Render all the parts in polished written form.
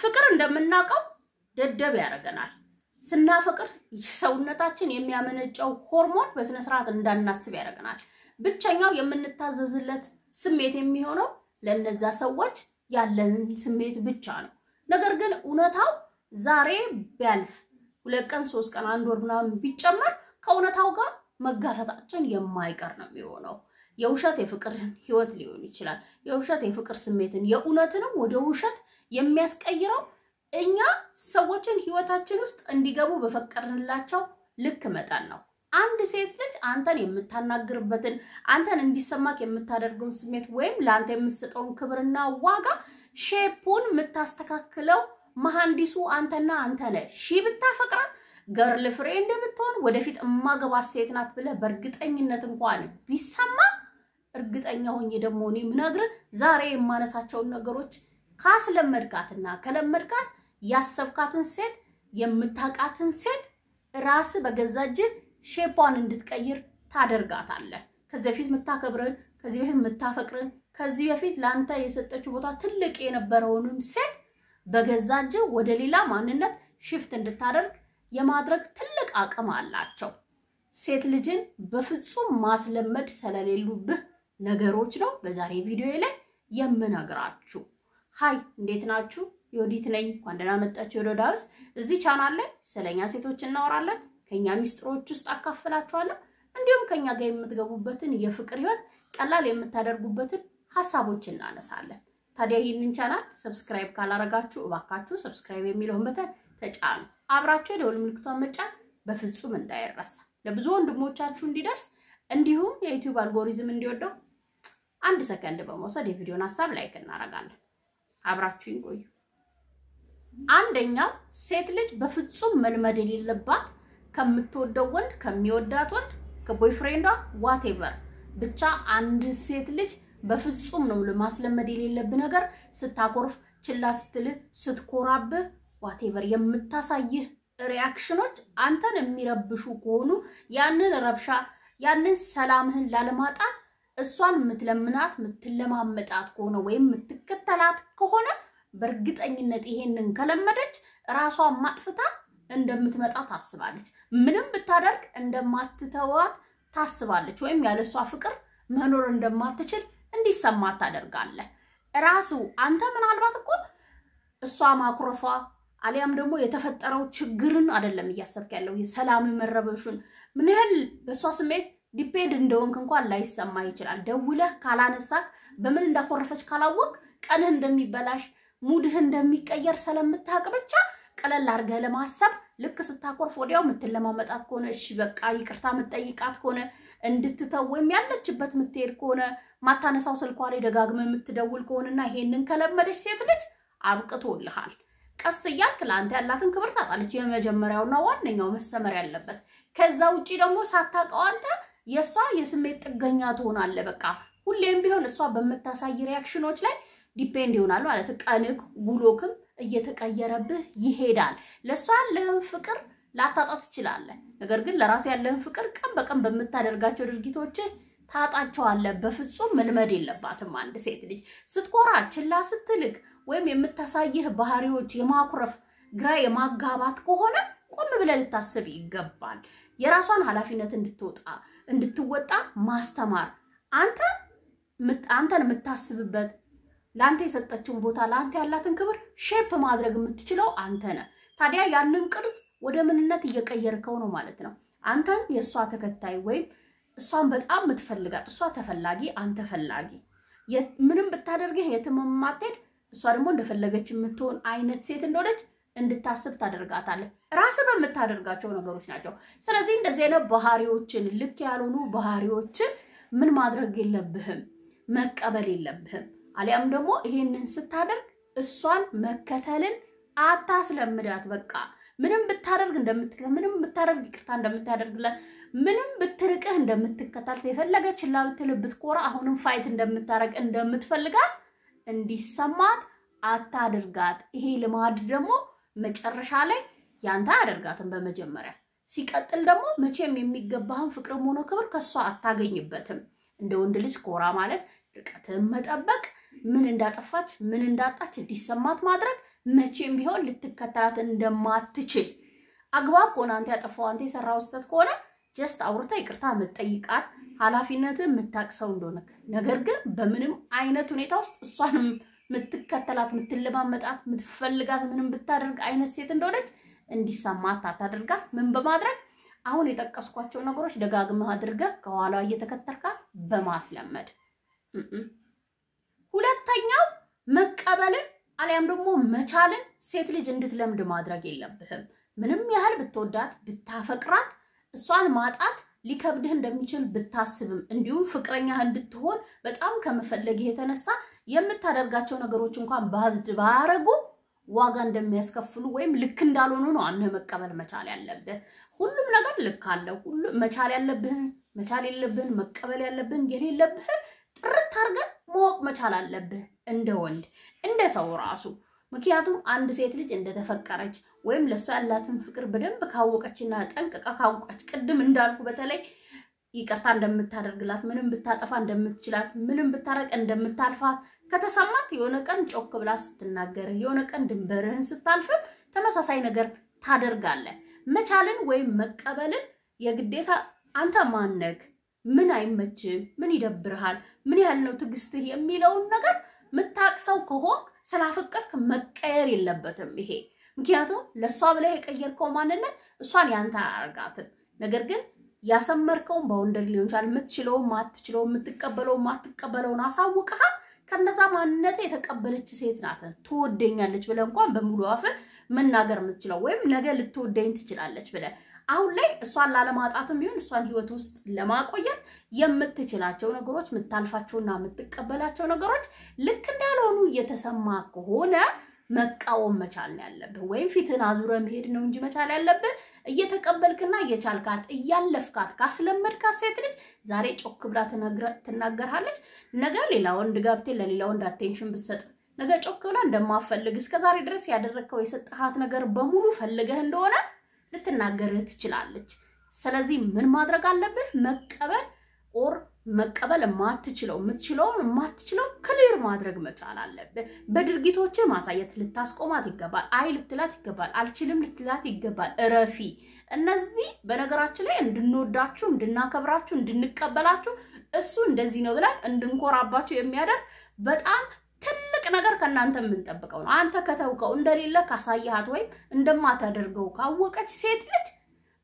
ፍቅር እንደምናቀው ደደብ ያረጋናል ስናፈቅር ሰውነታችን የሚያመነጨው ሆርሞን በስነ ስርዓት እንዳናስብ ያረጋናል ብቻኛው የምንታዘዝለት ስሜት የሚሆነው ለነዛ ሰዎች ያለን ስሜት ብቻ ነው ነገር ግን እውነታው ዛሬ ቢያልፍ 2 ቀን 3 ቀን 1 ወር ምናምን ቢጨመር ከእውነታው ጋር መጋፈጣችን የማይቀር ነው የሚሆነው የውሸት የፍቅር ህይወት ሊሆን ይችላል የውሸት የፍቅር ስሜትን የእውነትንም ወደ ውሸት የሚያስቀይረው እኛ ሰዎችን ህይወታችን ውስጥ እንዲገቡ በፈቀድንላቸው ልክ መጠን ነው አንድ ሴት ልጅ አንተን የምታናግርበትን አንተን እንዲሰማክ የምታደርገው ስሜት ወይም ላንተ የምትሰጠውን ክብርና ዋጋ ሼፑን የምታስተካክለው መሐንዲሱ አንተና አንተ ነህ ሺ ብታፈቅራት ገርል ፍሬንድ ብትሆን ወደፊት እማገባስ ሴት ናት ብለ በርግጠኝነት እንኳን ቢሰማ እርግጠኛ ሆኜ ደሞ እኔ ምነግር ዛሬ የማነሳቸው ነገሮች ካስለመድካትና ከለመድካት ያሰብካትን ሴት የምታቃትን ሴት ራስ በገዛጅ ሼፓን እንድትቀይር ታደርጋታለህ ከዚህ በፊት መታከብረን ከዚህ በፊት መታፈቅረን ከዚህ በፊት ላንተ የሰጠችው ቦታ ትልቅ የነበረውንም ሴት በገዛጅ ወደ ሌላ ማንነት ሽፍት እንድታደርግ የማድረግ ትልቅ አቅም አላቸው ሴት ልጅን በፍጹም ማስለመድ ስለሌሉብህ ነገሮች ነው በዛሬ ቪዲዮ ላይ የምነግራችሁ ሃይ እንዴት ናችሁ ዮዲት ነኝ እንኳን መጣችሁ ዮዳውስ እዚህ ቻናል ላይ ስለኛ ሴቶች እናወራለን ከኛ ሚስጥሮች ውስጥ አካፍላችኋለሁ እንዲሁም ከኛ ጋር የምትገቡበትን የፍቅር ህይወት ቀላል የምታደርጉበትን ሐሳቦች እናነሳለን ታዲያ ይህንን ቻናል ሰብስክራይብ ካላረጋችሁ እባካችሁ ሰብስክራይብ የሚለውን በተን ተጫኑ አብራችሁ ደውል ምልክቷን መጫን በፍጹም እንዳይረሳ ለብዙ ወንድሞቻችሁ እንዲደርስ እንዲሁም የዩቲዩብ አልጎሪዝም እንዲወደው 1 ሰከንድ በመውሰድ የቪዲዮን ሐሳብ ላይክ እናረጋለን አብራችሁ ይቆዩ አንደኛው ሴት ልጅ በፍጹም መልመድ የሌለባት ከምትወደው ወንድ ከሚወዳት ወንድ ከቦይፍሬንዷ ዋትኤቨር ብቻ አንድ ሴት ልጅ በፍጹም ነው ለማስለመድ የሌለብ ነገር ስታቆርፍ ችላ ስትል ስትኮራብ ዋትኤቨር የምታሳይህ ሪአክሽኖች አንተን የሚረብሹ ከሆኑ ያንን ረብሻ ያንን ሰላምህን ላለማጣት እሷን ምትለምናት ምትለማመጣት ከሆነ ወይም ምትከተላት ከሆነ በርግጠኝነት ይሄንን ከለመደች ራሷን ማጥፍታ እንደምትመጣ ታስባለች ምንም ብታደርግ እንደማትተዋት ታስባለች ወይም ያለሷ ፍቅር መኖር እንደማትችል እንዲሰማት ታደርጋለህ ራሱ አንተ ምናልባት እኮ እሷ ማኩረፋ አሊያም ደግሞ የተፈጠረው ችግርን አይደለም እያሰብክ ያለው የሰላም መረበሹን ምን ያህል በሷ ስሜት ዲፔንድ እንደሆንክ እንኳን ላይሰማ ይችላል ደውለህ ካላነሳክ በምን እንዳኮረፈች ካላወቅ ቀንህ እንደሚበላሽ ሙድህ እንደሚቀየር ስለምታውቅ ብቻ ቀለል አርገህ ለማሰብ ልክ ስታኮርፍ ወዲያው ምትለማመጣት ከሆነ እሺ በቃ ይቅርታ ምትጠይቃት ከሆነ እንድትተው ወይም ያለችበት ምትሄድ ከሆነ ማታነሳው ስልኳ ላይ ደጋግመህ ምትደውል ከሆነና ይሄንን ከለመደች ሴት ልጅ አብቅቶልሃል ቀስ ይያልክ ላንተ ያላትን ክብር ታጣለች የመጀመሪያውና ዋነኛው መሰመር ያለበት ከዛ ውጪ ደግሞ ሳታቀው አንተ የሷ የስሜት ጥገኛ ትሆናለህ በቃ ሁሌም ቢሆን እሷ በመታሳይ ሪአክሽኖች ላይ ዲፔንድ ይሆናል ማለት ቀንክ ውሎክም እየተቀየረብህ ይሄዳል ለሷ ያለህን ፍቅር ላታጣት ትችላለህ ነገር ግን ለራስ ያለህን ፍቅር ቀን በቀን በመታደርጋቸው ድርጊቶች ታጣቸዋለህ በፍጹም መልመድ የለባትም አንድ ሴት ልጅ ስትኮራ ችላ ስትልክ ወይም የምታሳይህ ባህሪዎች የማኩረፍ ግራ የማጋባት ከሆነ ቆም ብለህ ልታስብ ይገባል የራሷን ኃላፊነት እንድትወጣ ማስተማር አንተን የምታስብበት ላንተ የሰጠችውን ቦታ ላንተ ያላትን ክብር ሼፕ ማድረግ የምትችለው አንተ ነህ ታዲያ ያንን ቅርጽ ወደ ምንነት እየቀየርከው ነው ማለት ነው አንተን የሷ ተከታይ ወይ እሷን በጣም ምትፈልጋት እሷ ተፈላጊ አንተ ፈላጊ ምንም ብታደርግህ የትመማትሄድ እሷ ደግሞ እንደፈለገች የምትሆን አይነት ሴት እንደሆነች እንድታስብ ታደርጋታለህ ራስ በመታደርጋቸው ነገሮች ናቸው ስለዚህ እንደዚህ አይነት ባህሪዎችን ልክ ያልሆኑ ባህሪዎችን ምን ማድረግ የለብህም መቀበል የለብህም አሊያም ደግሞ ይሄንን ስታደርግ እሷን መከተልን አታስለምዳት በቃ ምንም ብታደርግ ምንም ብታደርግ ይቅርታ እንደምታደርግላት ምንም ብትርቅህ እንደምትከታተል የፈለገች ላልተልብት ቆራ አሁንም ፋይት እንደምታረግ እንደምትፈልጋት እንዲሰማት አታድርጋት ይሄ ልማድ ደግሞ መጨረሻ ላይ ያንተ አደርጋትን በመጀመሪያ ሲቀጥል ደግሞ መቼም የሚገባህን ፍቅርም ሆኖ ክብር ከሷ አታገኝበትም እንደ ወንድ ልጅ ቆራ ማለት ርቀትን መጠበቅ ምን እንዳጠፋች ምን እንዳጣች እንዲሰማት ማድረግ መቼም ቢሆን ልትከተላት እንደማትችል አግባብ ሆነ አንተ ያጠፋው አንተ የሰራው ስተት ከሆነ ጀስት አውርታ ይቅርታ መጠይቃት ኃላፊነትህ የምታቅሰው እንደሆነ ነገር ግን በምንም አይነት ሁኔታ ውስጥ እሷንም ምትከተላት ምትለማመጣት ምትፈልጋት ምንም ብታደርግ አይነት ሴት እንደሆነች እንዲሰማት አታደርጋት ምን በማድረግ አሁን የጠቀስኳቸው ነገሮች ደጋግመህ አድርገህ ከኋላ እየተከተልካት በማስለመድ ሁለተኛው መቀበልን አሊያም ደግሞ መቻልን ሴት ልጅ እንድትለምድ ማድረግ የለብህም ምንም ያህል ብትወዳት ብታፈቅራት እሷን ማጣት ሊከብድህ እንደሚችል ብታስብም እንዲሁም ፍቅረኛህ እንድትሆን በጣም ከመፈለግ የተነሳ የምታደርጋቸው ነገሮች እንኳን ባረጉ ዋጋ እንደሚያስከፍሉ ወይም ልክ እንዳልሆኑ ነው አንተ መቀበል መቻል ያለብህ ሁሉም ነገር ልክ አለው ሁሉ መቻል ያለብህ መቻል የለብህን መቀበል ያለብህን የሌለብህ ጥርት አድርገህ ማወቅ መቻል አለብህ እንደ ወንድ እንደ ሰው ራሱ ምክንያቱም አንድ ሴት ልጅ እንደተፈቀረች ወይም ለሷ ያላትን ፍቅር በደንብ ካወቀችና ጠንቅቃ ካወቀች ቅድም እንዳልኩ በተለይ ይቅርታ እንደምታደርግላት ምንም ብታጠፋ እንደምትችላት ምንም ብታረቅ እንደምታልፋት ከተሰማት የሆነ ቀን ጮክ ብላ ስትናገር የሆነ ቀን ድንበርህን ስታልፍ ተመሳሳይ ነገር ታደርጋለህ መቻልን ወይም መቀበልን የግዴታ አንተ ማነክ ምን አይመችም ምን ይደብርሃል ምን ያህል ነው ትግስትህ የሚለውን ነገር ምታቅሰው ከሆንክ ስላፈቀርክ መቀየር የለበትም ይሄ ምክንያቱም ለሷ ብለህ የቀየርከው ማንነት እሷን ያንተ አርጋት ነገር ግን ያሰመርከው በወንደል ሊሆን ይችላል ምትችለው ማትችለው ምትቀበለው ማትቀበለውን አሳውቀህ ከነዛ ማንነት የተቀበለች ሴት ናት ትወደኛለች ብለ እንኳን በሙሉ አፍ መናገር ምትችለው ወይም ነገ ልትወደኝ ትችላለች ብለ አሁን ላይ እሷን ላለማጣትም ይሁን እሷን ህይወት ውስጥ ለማቆየት የምትችላቸው ነገሮች ምታልፋቸውና ምትቀበላቸው ነገሮች ልክ እንዳልሆኑ እየተሰማ ከሆነ መቃወም መቻል ነው ያለብህ ወይም ፊትን አዙረ መሄድ ነው እንጂ መቻል ያለብህ እየተቀበልክና እየቻልካት እያለፍካት ካስለመድካት ሴት ልጅ ዛሬ ጮክ ብላ ትናገራለች ነገ ሌላ ወንድ ጋብቴ ለሌላ ወንድ አቴንሽን ብትሰጥ ነገ ጮክ ብላ እንደማፈልግ እስከዛሬ ድረስ ያደረከው የሰጠሃት ነገር በሙሉ ፈልገህ እንደሆነ ልትናገርህ ትችላለች ስለዚህ ምን ማድረግ አለብህ መቀበል ኦር መቀበል ማትችለው ክሊር ማድረግ መቻል አለብህ በድርጊቶች ማሳየት ልታስቆማት ይገባል አይ ልትላት ይገባል አልችልም ልትላት ይገባል እረፊ እነዚህ በነገራችን ላይ እንድንወዳችሁ እንድናከብራችሁ እንድንቀበላችሁ እሱ እንደዚህ ነው ብለን እንድንኮራባችሁ የሚያደርግ በጣም ትልቅ ነገር ከናንተ የምንጠብቀው ነው አንተ ከተውከው እንደሌለ ካሳያት ወይ እንደማታደርገው ካወቀች ሴት ልጅ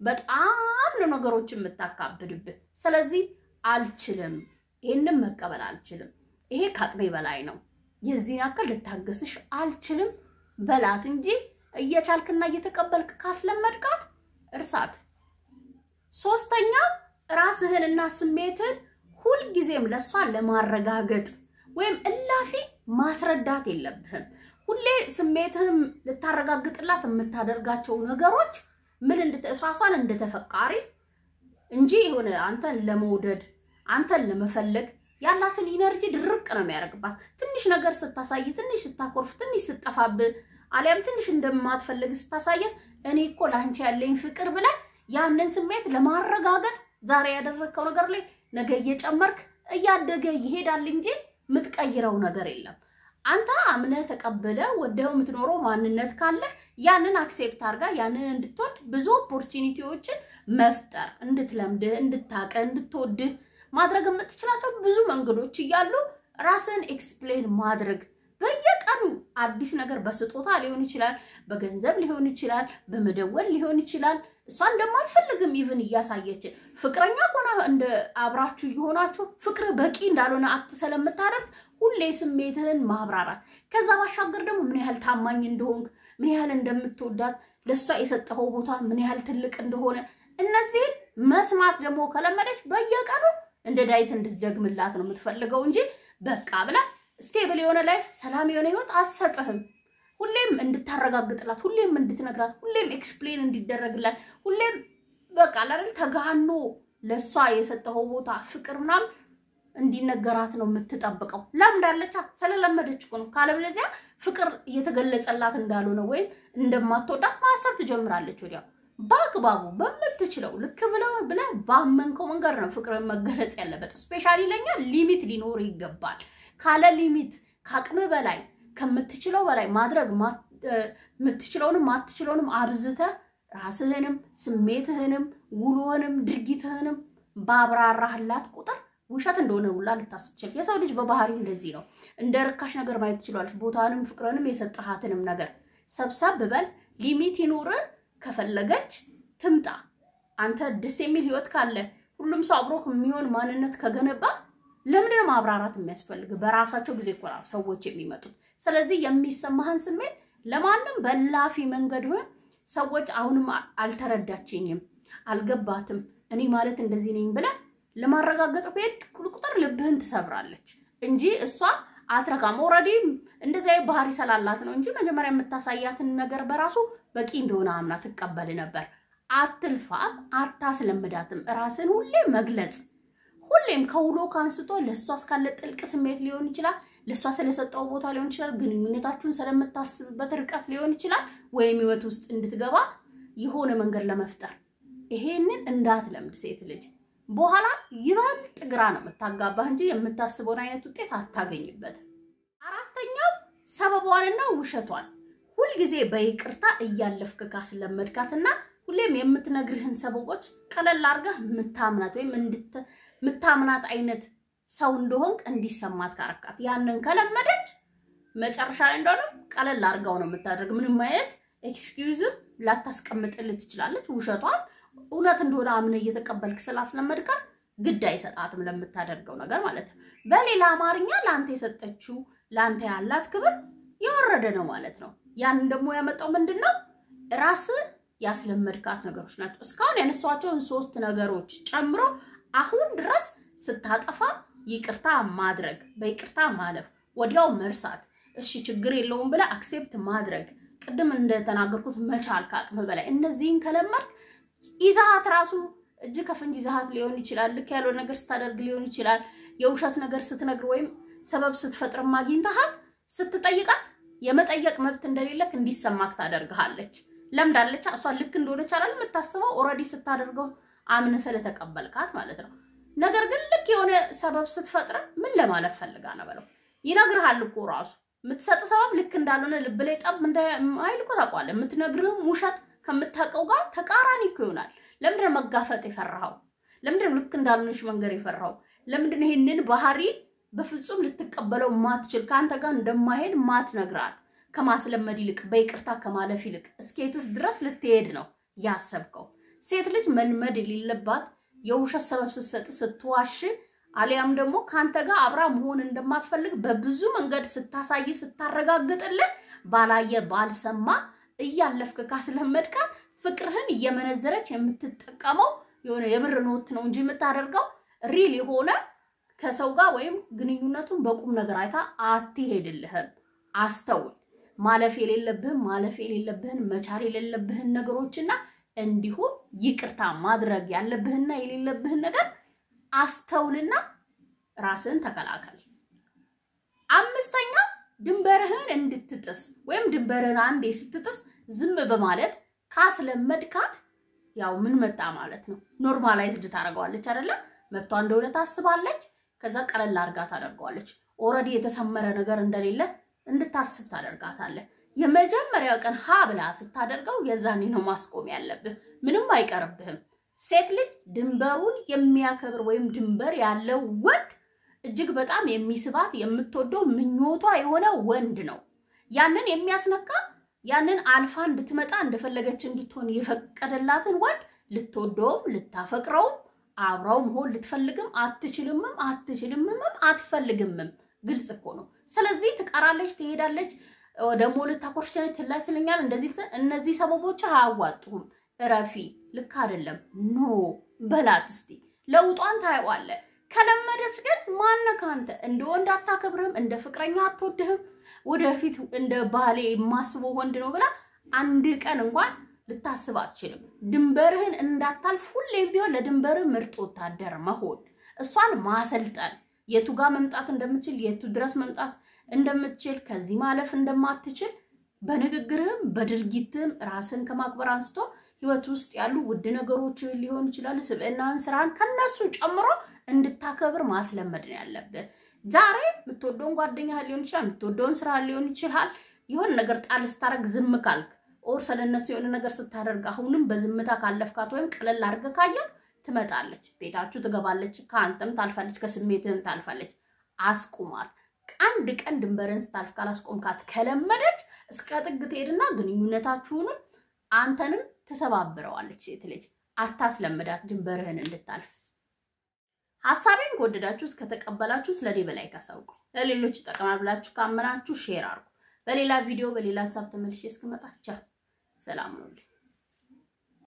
በጣም ነው ነገሮችን የምታካብድብህ ስለዚህ አልችልም ይሄንን መቀበል አልችልም ይሄ ካቅሜ በላይ ነው የዚህ ያክል ልታገስሽ አልችልም በላት እንጂ እየቻልክና እየተቀበልክ ካስለመድካት እርሳት ሶስተኛ ራስህንና ስሜትን ሁሉ ጊዜም ለሷ ለማረጋገጥ ወይም እላፊ ማስረዳት የለብህም ሁሌ ስሜትህም ልታረጋግጥላት የምታደርጋቸው ነገሮች ምን እንድትራሷን እንደተፈቃሪ እንጂ ይሆነ አንተን ለመውደድ አንተን ለመፈለግ ያላትን ኢነርጂ ድርቅ ነው የሚያደርግባት ትንሽ ነገር ስታሳይ ትንሽ ስታኮርፍ ትንሽ ስጠፋብ አሊያም ትንሽ እንደማትፈልግ ስታሳይ እኔ እኮ ላንቺ ያለኝ ፍቅር ብለ ያንን ስሜት ለማረጋገጥ ዛሬ ያደረከው ነገር ላይ ነገ እየጨመርክ እያደገ ይሄዳል እንጂ ምትቀይረው ነገር የለም አንተ አምነ ተቀበለ ወደው ምትኖረው ማንነት ካለ ያንን አክሴፕት አርጋ ያንን እንድትወድ ብዙ ኦፖርቹኒቲዎችን መፍጠር እንድትለምድ እንድታቀ እንድትወድ ማድረግ የምትችላቸው ብዙ መንገዶች ይያሉ ራስን ኤክስፕሌን ማድረግ በየቀኑ አዲስ ነገር በስጦታ ሊሆን ይችላል በገንዘብ ሊሆን ይችላል በመደወል ሊሆን ይችላል እሷ እንደማትፈልግም ኢቭን እያሳየች ፍቅረኛ ሆና እንደ አብራችሁ ይሆናችሁ ፍቅር በቂ እንዳልሆነ አትሰለምታረግ ሁሌ ስሜትህን ማብራራት ከዛ ባሻገር ደግሞ ምን ያህል ታማኝ እንደሆንክ ምን ያህል እንደምትወዳት ለሷ የሰጠኸው ቦታ ምን ያህል ትልቅ እንደሆነ እነዚህ መስማት ደግሞ ከለመደች በየቀኑ እንደ ዳይት እንድትደግምላት ነው የምትፈልገው እንጂ በቃ ብላ ስቴብል የሆነ ላይፍ ሰላም የሆነ ህይወት አትሰጥህም ሁሌም እንድታረጋግጥላት ሁሌም እንድትነግራት ሁሌም ኤክስፕሌን እንዲደረግላት ሁሌም በቃ አይደል ተጋኖ ለሷ የሰጠኸው ቦታ ፍቅርናም እንዲነገራት ነው የምትጠብቀው ለምዳለች ስለለመደች ነው ካለበለዚያ ፍቅር እየተገለጸላት እንዳልሆነ ወይ እንደማትወዳት ማሰብ ትጀምራለች ወዲያው ባክባቡ በመትችለው ልክ ብለ ባመንከው መንገድ ነው ፍቅር መገለጽ ያለበት ስፔሻሊ ለኛ ሊሚት ሊኖር ይገባል ካለ ሊሚት ካቅም በላይ ከምትችለው በላይ ማድረግ ምትችለውንም አትችለውንም አብዝተ ራስህንም ስሜትህንም ውሎህንም ድርጊትህንም ባብራራህላት ቁጥር ውሸት እንደሆነ ሁላ ልታስብችል የሰው ልጅ በባህሪው እንደዚህ ነው እንደ ርካሽ ነገር ማየት ትችላለች ቦታንም ፍቅርንም የሰጣሃትንም ነገር ሰብሰብ በል ሊሚት ይኑር ከፈለገች ትምጣ አንተ ደስ የሚል ህይወት ካለ ሁሉም ሰው አብሮክ የሚሆን ማንነት ከገነባ ለምን ማብራራት የሚያስፈልግ በራሳቸው ጊዜ ቆራ ሰዎች የሚመጡት ስለዚህ የሚሰማህን ስሜት ለማንም በላፊ መንገድ ሆነ ሰዎች አሁንም አልተረዳችኝም አልገባትም እኔ ማለት እንደዚህ ነኝ ብለ ለማረጋገጥ ሄድ ቁጥር ልብህን ትሰብራለች እንጂ እሷ አትረካም ኦሬዲ እንደዚህ ባህሪ ሰላላት ነው እንጂ መጀመሪያ የምታሳያትን ነገር በራሱ በቂ እንደሆነ አምና ተቀበል ነበር አትልፋ አታስለምዳትም ራስን ሁሌ መግለጽ ሁሌም ከውሎ ካንስቶ ለሷ እስካለ ጥልቅ ስሜት ሊሆን ይችላል ለሷ ስለሰጠው ቦታ ሊሆን ይችላል ግንኙነታችሁን ስለምታስብበት ርቀት ሊሆን ይችላል ወይም ህይወት ውስጥ እንድትገባ የሆነ መንገድ ለመፍጠር ይሄንን እንዳትለምድ ሴት ልጅ በኋላ ይባልጥ ግራ ነው መታጋባህ እንጂ የምታስበውን አይነት ውጤት አታገኝበት አራተኛው ሰበቧንና ውሸቷን ሁሉ ጊዜ በይቅርታ እያለፍክ ካስለመድካትና ሁሌም የምትነግርህን ሰበቦች ቀለል አርገህ ምታምናት ወይም ምታምናት አይነት ሰው እንደሆንክ እንዲሰማት ካረካት ያንን ከለመደች መጨረሻ ላይ እንደሆነ ቀለል አርጋው ነው የምታደርግ ምንም አይነት ኤክስኪዩዝ ላታስቀምጥልህ ትችላለች ውሸቷን እውነት እንደሆነ አምነ እየተቀበልክ ስላስለመድካት ግድ አይሰጣትም ለምታደርገው ነገር ማለት ነው በሌላ አማርኛ ላንተ የሰጠችው ላንተ ያላት ክብር የወረደ ነው ማለት ነው ያን ደግሞ ያመጣው ምንድነው ራስ ያስለመድካት ነገሮች ናቸው እስካሁን ያነሳዋቸውን 3 ነገሮች ጨምሮ አሁን ድረስ ስታጠፋ ይቅርታ ማድረግ በይቅርታ ማለፍ ወዲያው መርሳት እሺ ችግር የለውም ብለ አክሴፕት ማድረግ ቅድም እንደተናገርኩት መቻል ካቅም በላይ እነዚህን ከለመድክ ኢዛሃት ራሱ እጅ ከፍንጅ ኢዛሃት ሊሆን ይችላል ልክ ያለው ነገር ስታደርግ ሊሆን ይችላል የውሸት ነገር ስትነግር ወይም ሰበብ ስትፈጥር ማግኝተሃት ስትጠይቃት የመጠየቅ መብት እንደሌለክ እንዲሰማክ ታደርጋለች ለምዳለች እሷ ልክ እንደሆነች አይደል የምታስበው ኦሬዲ ስታደርገው አምነ ስለተቀበልካት ማለት ነው ነገር ግን ልክ የሆነ ሰበብ ስትፈጥር ምን ለማለት ፈልጋ ነው በለው ይነግርሃል እኮ ራሱ ምትሰጥ ሰበብ ልክ እንዳልሆነ ልብ ላይ ጠብ አይልቆ ታቋለ ምትነግርህም ውሸት ከምታቀው ጋር ተቃራኒ ይሆናል ለምንድነው መጋፈጥ ይፈራው ለምንድነው ልክ እንዳልሆነሽ መንገር ይፈራው ለምንድነው ይሄንን ባህሪ በፍጹም ልትቀበለው ማትችል ካንተ ጋር እንደማይሄድ ማትነግራት ከማስለመድ ይልቅ በይቅርታ ከማለፍ ይልቅ እስከትስ ድረስ ልትሄድ ነው ያሰብከው ሴት ልጅ መልመድ የሌለባት የውሸት ሰበብ ስትዋሽ አሊያም ደግሞ ካንተ ጋር አብራ መሆን እንደማትፈልግ በብዙ መንገድ ስታሳይ ስታረጋግጥልህ ባላየ ባልሰማ እያለፍክ ካስለመድካ ፍቅርህን እየመነዘረች የምትጠቀመው የሆነ የብር ኖት ነው እንጂ የምታደርገው ሪል የሆነ ከሰው ጋር ወይም ግንኙነቱን በቁም ነገር አይታ አትሄድልህም አስተውል ማለፍ የሌለብህን መቻል የሌለብህን ነገሮችና እንዲሁ ይቅርታ ማድረግ ያለብህና የሌለብህን ነገር አስተውልና ራስን ተከላከል አምስተኛ ድንበርህን እንድትጥስ ወይም ድንበርህን አንዴ ስትጥስ ዝም በማለት ካስለመድካት ያው ምን መጣ ማለት ነው ኖርማላይዝድ ታረጋዋለች አይደለ መብቷ እንደሆነ ታስባለች ከዛ ቀለል አርጋ ታደርጋለች ኦሬዲ የተሰመረ ነገር እንደሌለ እንድታስብ ታደርጋታለህ የመጀመሪያው ቀን ብላ ስታደርገው የዛኔ ነው ማስቆም ያለብህ ምንም አይቀርብህም ሴት ልጅ ድንበሩን የሚያከብር ወይም ድንበር ያለው ወንድ እጅግ በጣም የሚስባት የምትወደው ምኞቷ የሆነ ወንድ ነው ያንን የሚያስነካ ያንን አልፋ እንድትመጣ እንደፈለገች እንድትሆን የፈቀደላትን ወንድ ልትወደው ልታፈቅረው አብራው መሆን ልትፈልግም አትችልምም አትፈልግምም ግልጽ እኮ ነው ስለዚህ ትቀራለች ትሄዳለች ደሞ ልታቆርሽኝ ትላትልኛል እንደዚህ እነዚህ ሰበቦች አያዋጡም ረፊ ልክ አይደለም ኖ በላትስቲ ለውጧን ታይዋለ ከለመደች ግን ማነካንተ እንደ ወንድ አታከብርም እንደ ፍቅረኛ አትወድህም ወደፊት እንደ ባሌ ማስቦ ወንድ ነው ብላ አንድ ቀን እንኳን ልታስብ አትችልም ድንበርህን እንዳታልፍ ሁሌም ቢሆን ለድንበርህ ምርጥ ወታደር መሆን እሷን ማሰልጠን የቱ ጋር መምጣት እንደምትችል የቱ ድረስ መምጣት እንደምትችል ከዚህ ማለፍ እንደማትችል በንግግርህም በድርጊትህም ራስን ከማክበር አንስቶ ህይወት ውስጥ ያሉ ውድ ነገሮች ሊሆን ይችላል ስብዕናን ስራን ከነሱ ጨምሮ እንድታከብር ማስለመድ ነው ያለብህ ዛሬ ምትወደውን ጓደኛ ሊሆን ይችላል ምትወደውን ስራ ሊሆን ይችላል የሆነ ነገር ጣል ስታረግ ዝም ካልክ ኦር ስለነሱ የሆነ ነገር ስታደርግ አሁንም በዝምታ ካለፍካት ወይም ቀለል አድርገህ ካየህ ትመጣለች፣ ቤታችሁ ትገባለች፣ ካንተም ታልፋለች፣ ከስሜትህም ታልፋለች። አስቁማት። አንድ ቀን ድንበርን ስታልፍ ካላስቆምካት ከለመደች እስከ ጥግ ትሄድና ግንኙነታችሁንም አንተንም ትሰባብረዋለች። ሴት ልጅ አታስለምዳት ድንበርህን እንድታልፍ። ሐሳቤን ከወደዳችሁ እስከተቀበላችሁ ስለኔ በላይ ካሳውቁ ለሌሎች ይጠቅማል ብላችሁ ካመናችሁ ሼር አድርጉ። በሌላ ቪዲዮ በሌላ ሐሳብ ተመልሼ እስክመጣ ቻው፣ ሰላም ሁኑ።